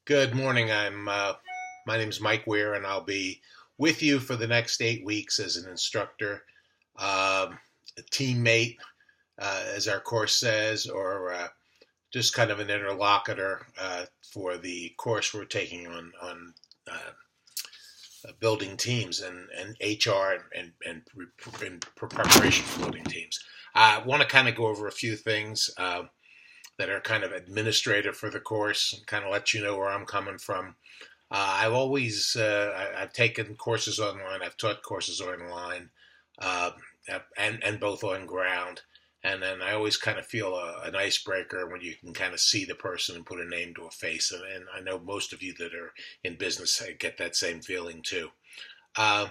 Good morning. My name is Mike Weir, and I'll be with you for the next 8 weeks as an instructor, a teammate, as our course says, or just kind of an interlocutor for the course we're taking on building teams and HR and preparation for building teams. I want to kind of go over a few things. That are kind of administrative for the course and kind of let you know where I'm coming from. I've taken courses online. I've taught courses online, uh, and both on ground. And then I always kind of feel an icebreaker when you can kind of see the person and put a name to a face. And I know most of you that are in business get that same feeling too. Uh,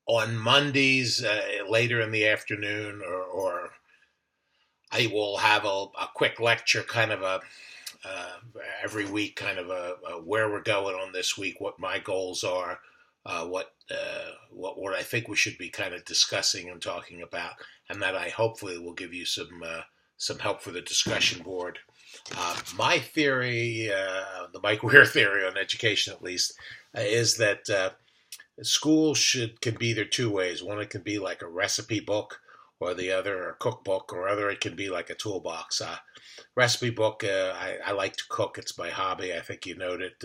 on Mondays, later in the afternoon, or I will have a quick lecture, kind of uh, every week, kind of a where we're going on this week, what my goals are, what I think we should be kind of discussing and talking about, and that I hopefully will give you some help for the discussion board. My theory, the Mike Weir theory on education, at least, is that school should can be either two ways. One, it can be like a recipe book, or the other a cookbook, or other it can be like a toolbox. Recipe book. I like to cook. It's my hobby. I think you know it.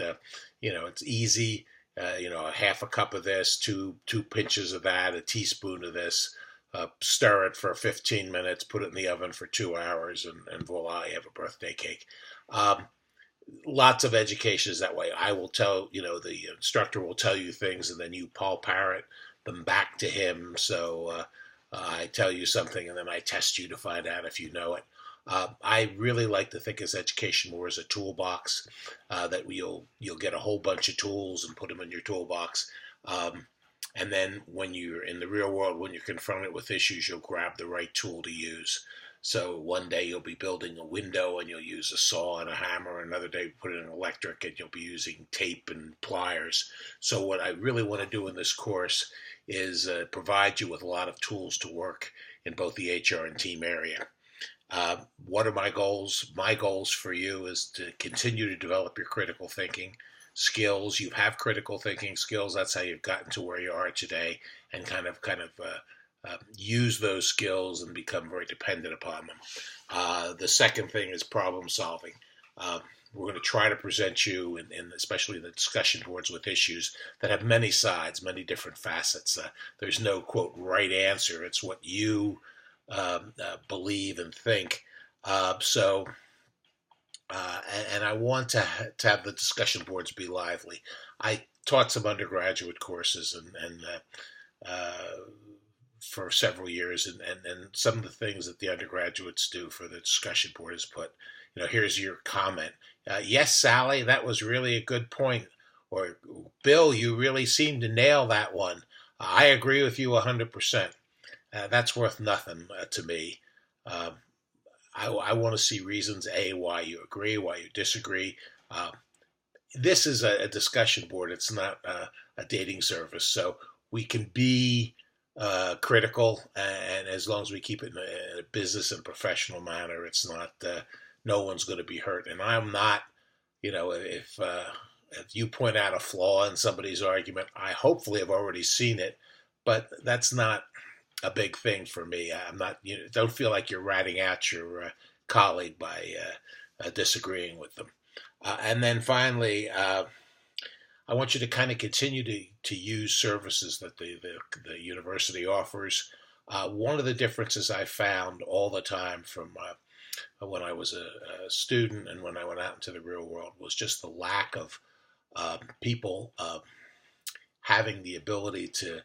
It's easy. A half a cup of this, two pinches of that, a teaspoon of this. Stir it for 15 minutes. Put it in the oven for 2 hours, and voila, you have a birthday cake. Um, Lots of education is that way. I will tell, the instructor will tell you things, and then you Paul Parrot them back to him. So I tell you something, and then I test you to find out if you know it. I really like to think as education more as a toolbox, that you'll get a whole bunch of tools and put them in your toolbox. And then when you're in the real world, when you're confronted with issues, you'll grab the right tool to use. So one day you'll be building a window and you'll use a saw and a hammer. Another day you put in electric and you'll be using tape and pliers. So what I really want to do in this course is provide you with a lot of tools to work in both the HR and team area. What are my goals? My goals for you is to continue to develop your critical thinking skills. You have critical thinking skills. That's how you've gotten to where you are today, and use those skills and become very dependent upon them. The second thing is problem solving. Uh, we're going to try to present you, especially in the discussion boards, with issues that have many sides, many different facets. There's no, quote, right answer. It's what you believe and think. So, and I want to have the discussion boards be lively. I taught some undergraduate courses and for several years, and some of the things that the undergraduates do for the discussion board is put, here's your comment. Yes, Sally, that was really a good point. Or, Bill, you really seem to nail that one. I agree with you 100%. That's worth nothing to me. Um, I want to see reasons, A, why you agree, why you disagree. Uh, this is a discussion board. It's not a dating service. So we can be critical, and as long as we keep it in a business and professional manner, it's not, no one's going to be hurt. And I'm not, if you point out a flaw in somebody's argument, I hopefully have already seen it, but that's not a big thing for me. I'm not, don't feel like you're ratting out your colleague by disagreeing with them. And then finally, I want you to kind of continue to use services that the university offers. One of the differences I found all the time from when I was a student and when I went out into the real world was just the lack of people having the ability to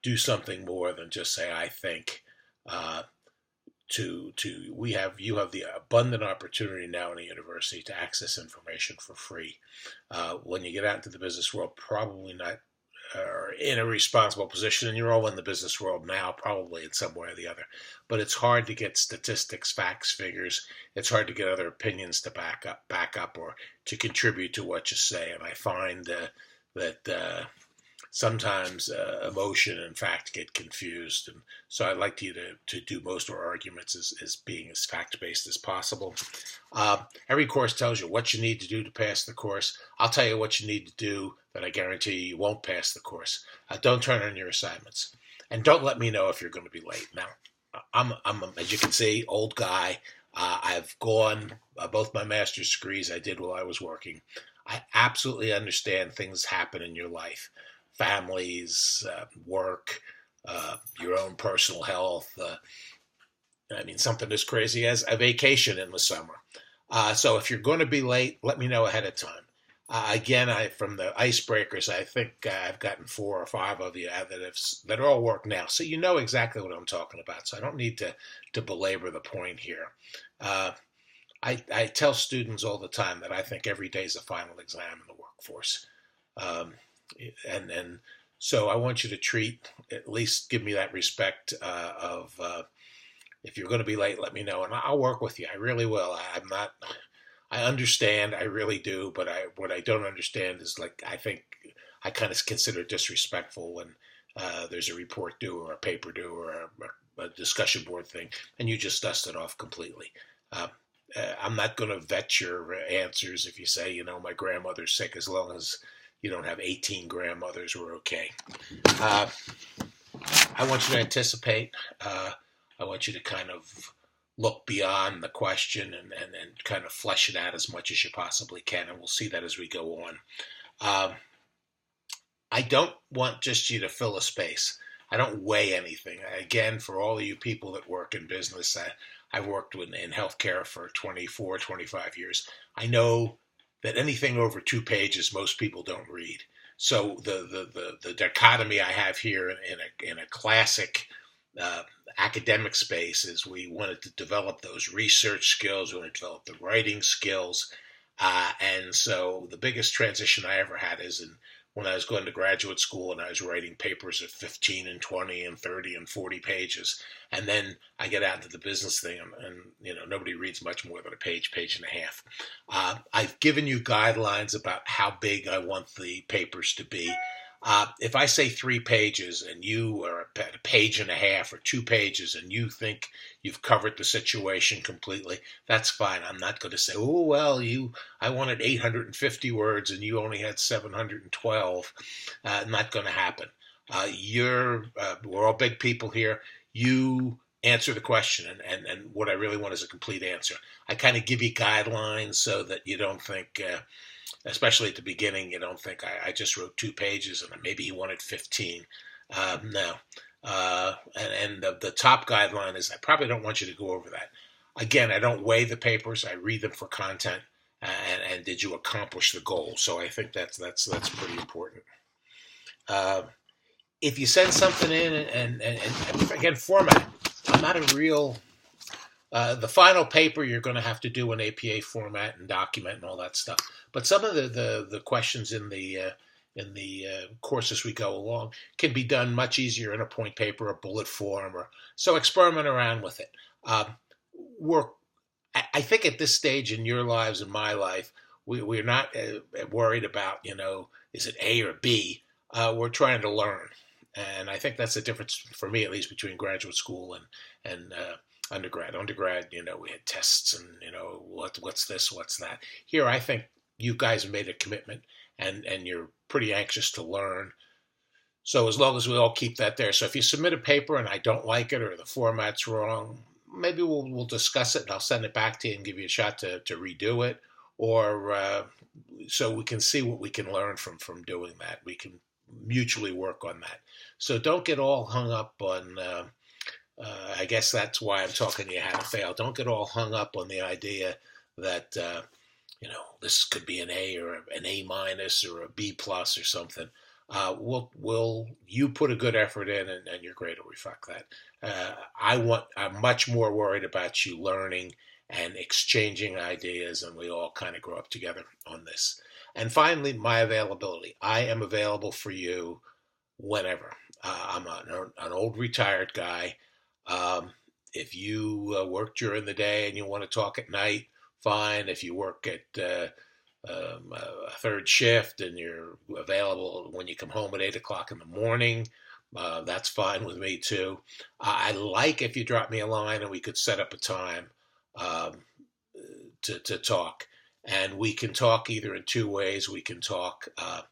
do something more than just say I think. Uh, to you have the abundant opportunity now in a university to access information for free. When you get out into the business world, probably not are in a responsible position, and you're all in the business world now, probably in some way or the other. But it's hard to get statistics, facts, figures. It's hard to get other opinions to back up, or to contribute to what you say. And I find that sometimes emotion and fact get confused. And so I'd like you to do most of our arguments as being as fact-based as possible. Every course tells you what you need to do to pass the course. I'll tell you what you need to do that I guarantee you won't pass the course. Don't turn in your assignments. And don't let me know if you're going to be late. Now, I'm as you can see, old guy. I've gone both my master's degrees I did while I was working. I absolutely understand things happen in your life. Families, work, your own personal health. Something as crazy as a vacation in the summer. So if you're going to be late, let me know ahead of time. Again, from the icebreakers, I think I've gotten 4 or 5 of you that are all work now. So you know exactly what I'm talking about. So I don't need to belabor the point here. I tell students all the time that I think every day is a final exam in the workforce. And so I want you to at least give me that respect of if you're going to be late, let me know, and I'll work with you. I really will. I understand, I really do, but what I don't understand is, like, I think I kind of consider it disrespectful when there's a report due or a paper due or a discussion board thing, and you just dust it off completely. I'm not going to vet your answers if you say, my grandmother's sick, as long as you don't have 18 grandmothers, we're okay. I want you to anticipate. I want you to kind of look beyond the question and kind of flesh it out as much as you possibly can, and we'll see that as we go on. I don't want just you to fill a space. I don't weigh anything. Again, for all of you people that work in business, I've worked in healthcare for 24, 25 years. I know that anything over 2 pages, most people don't read. So the dichotomy I have here in a classic academic space is we wanted to develop those research skills, we wanted to develop the writing skills, and so the biggest transition I ever had is when I was going to graduate school and I was writing papers of 15 and 20 and 30 and 40 pages, and then I get out into the business thing and nobody reads much more than a page and a half. I've given you guidelines about how big I want the papers to be. If I say 3 pages and you are a page and a half or 2 pages and you think you've covered the situation completely, that's fine. I'm not going to say, oh, well, I wanted 850 words and you only had 712. Not going to happen. We're all big people here. You answer the question, and what I really want is a complete answer. I kind of give you guidelines so that you don't think... especially at the beginning, you don't think I just wrote 2 pages and maybe he wanted 15. No. And the top guideline is I probably don't want you to go over that. Again, I don't weigh the papers. I read them for content. And did you accomplish the goal? So I think that's pretty important. If you send something in and again, format. I'm not a real... the final paper, you're going to have to do an APA format and document and all that stuff. But some of the questions in the course as we go along can be done much easier in a point paper, a bullet form, so experiment around with it. I think at this stage in your lives and my life, we're not worried about is it A or B. We're trying to learn, and I think that's the difference for me, at least, between graduate school and undergrad. Undergrad, we had tests and, what's this, what's that. Here, I think you guys have made a commitment and you're pretty anxious to learn. So as long as we all keep that there. So if you submit a paper and I don't like it or the format's wrong, maybe we'll discuss it and I'll send it back to you and give you a shot to redo it. Or so we can see what we can learn from doing that. We can mutually work on that. So don't get all hung up on... I guess that's why I'm talking to you how to fail. Don't get all hung up on the idea that, this could be an A or an A minus or a B plus or something. You put a good effort in and your grade will reflect that. I'm much more worried about you learning and exchanging ideas, and we all kind of grow up together on this. And finally, my availability. I am available for you whenever. I'm an old retired guy. If you work during the day and you want to talk at night, fine. If you work at a third shift and you're available when you come home at 8 o'clock in the morning, that's fine with me too. I like if you drop me a line and we could set up a time um, to talk. And we can talk either in two ways. We can talk on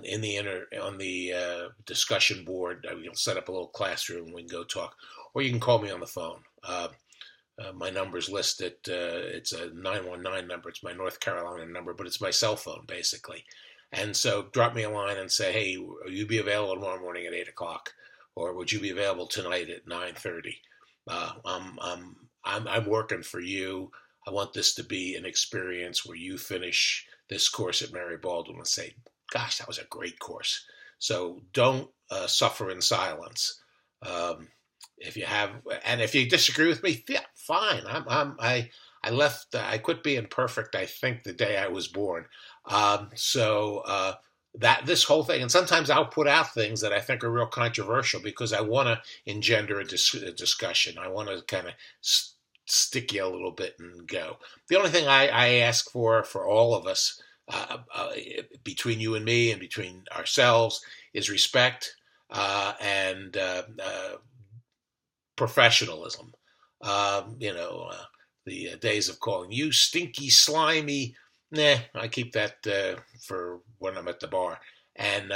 the discussion board. We'll set up a little classroom. We can go talk, or you can call me on the phone. My number's listed. It's a 919 number. It's my North Carolina number, but it's my cell phone basically. And so drop me a line and say, hey, will you be available tomorrow morning at 8 o'clock, or would you be available tonight at 9:30? I'm working for you. I want this to be an experience where you finish this course at Mary Baldwin and say, gosh, that was a great course. So don't suffer in silence. If you have, and if you disagree with me, yeah, fine. I left. I quit being perfect. I think the day I was born. That this whole thing, and sometimes I'll put out things that I think are real controversial because I want to engender a discussion. I want to kind of stick you a little bit and go. The only thing I ask for all of us, between you and me and between ourselves, is respect and professionalism. The days of calling you stinky, slimy, nah, I keep that for when I'm at the bar. And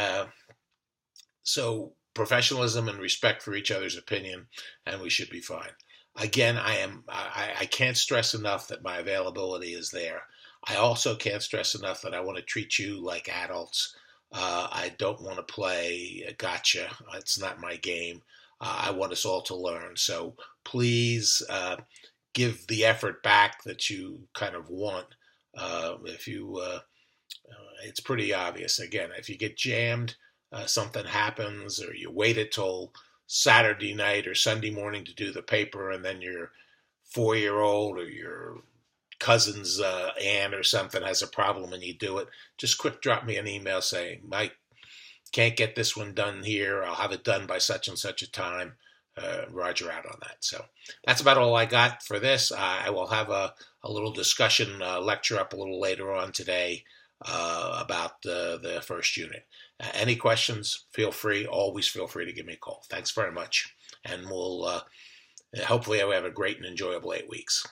so professionalism and respect for each other's opinion, and we should be fine. Again, I can't stress enough that my availability is there. I also can't stress enough that I want to treat you like adults. I don't want to play a gotcha. It's not my game. I want us all to learn. So please give the effort back that you kind of want. It's pretty obvious. Again, if you get jammed, something happens, or you waited till Saturday night or Sunday morning to do the paper, and then your 4-year-old or your cousin's aunt or something has a problem and you do it, just quick drop me an email saying, Mike, can't get this one done here. I'll have it done by such and such a time. Roger out on that. So that's about all I got for this. I will have a little discussion lecture up a little later on today about the first unit. Any questions, always feel free to give me a call. Thanks very much. And we'll hopefully have a great and enjoyable 8 weeks.